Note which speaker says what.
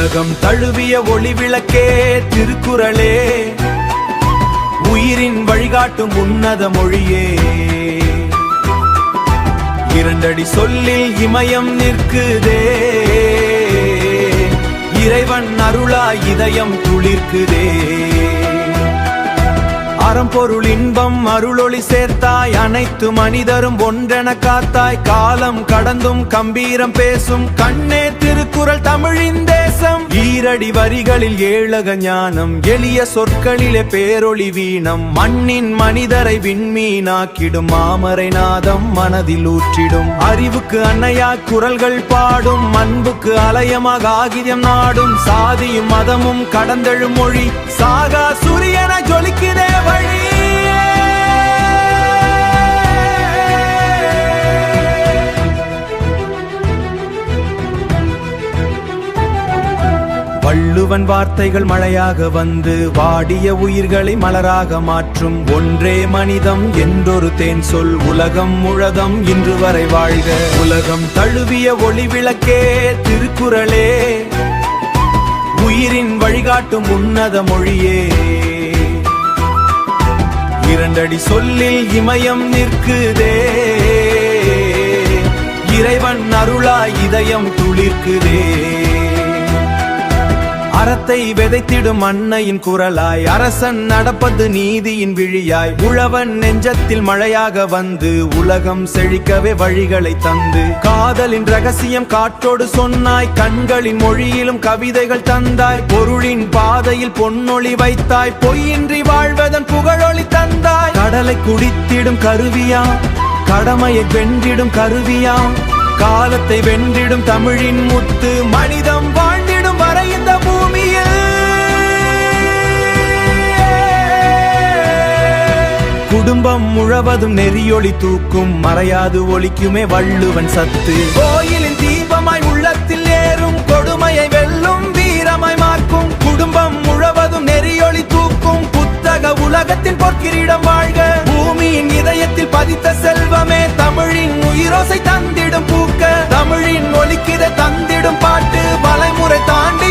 Speaker 1: உலகம் தழுவிய ஒளி விளக்கே திருக்குறளே, உயிரின் வழிகாட்டும் உன்னத மொழியே. இரண்டடி சொல்லில் இமயம் நிற்குதே, இறைவன் அருளாய் இதயம் துளிர்க்குதே. அறம்பொருள் இன்பம் அருளொளி சேர்த்தாய், அனைத்து மனிதரும் ஒன்றென காத்தாய். காலம் கடந்தும் கம்பீரம் பேசும் கண்ணே திருக்குறள் தமிழின் தேசம். ஈரடி வரிகளில் ஏழக ஞானம், எளிய சொற்களிலே பேரொளி வீணம். மண்ணின் மனிதரை விண்மீனாக்கிடும் மாமரை நாதம் மனதில் ஊற்றிடும். அறிவுக்கு அன்னையா குரல்கள் பாடும், அன்புக்கு அலயமாக ஆகியம் நாடும். சாதியும் மதமும் கடந்தெழும் மொழி, சாகா சூரியன ஜொலிக்குதே வழி. வள்ளுவன் வார்த்தைகள் மழையாக வந்து வாடிய உயிர்களை மலராக மாற்றும். ஒன்றே மனிதம் என்றொரு தேன் சொல், உலகம் முழுதும் இன்று வரை வாழ்க. உலகம் தழுவிய ஒளி விளக்கே திருக்குறளே, உயிரின் வழிகாட்டும் உன்னத மொழியே. இரண்டடி சொல்லில் இமயம் நிற்குதே, இறைவன் அருளாய் இதயம் துளிர்க்குதே. அறத்தை விதைத்திடும் அன்னையின் குரலாய், அரசன் நடப்பது நீதியின் விழியாய். உழவன் நெஞ்சத்தில் மழையாக வந்து உலகம் செழிக்கவே வழிகளை தந்து. காதலின் ரகசியம் காற்றோடு சொன்னாய், கண்களின் மொழியிலும் கவிதைகள் தந்தாய். பொருளின் பாதையில் பொன்னொளி வைத்தாய், பொய்யின்றி வாழ்வதன் புகழொளி தந்தாய். கடலை குடித்திடும் கருவியாம், கடமையை வென்றிடும் கருவியாம். காலத்தை வென்றிடும் தமிழின் முத்து, மனிதம் வாழ்ந்திடும் வரை இந்த பூமியில். குடும்பம் முழுவதும் நெறியொளி தூக்கும், மறையாது ஒலிக்குமே வள்ளுவன் சத்து. கோயிலின் தீபமாய் உள்ளத்தில் ஏறும், கொடுமையை வெல்லும் வீரமாய் மார்க்கும். குடும்பம் முழுவதும் நெறியொளி தூக்கும், புத்தக உலகத்தில் பொற்கிரீடம் வாழ்க. பூமியின் இதயத்தில் பதித்த செல்வமே, தமிழின் உயிரோசை தந்திடும் பூக்க. தமிழின் ஒலிக்கிட தந்திடும் பாட்டு, மலைமுறை தாண்டி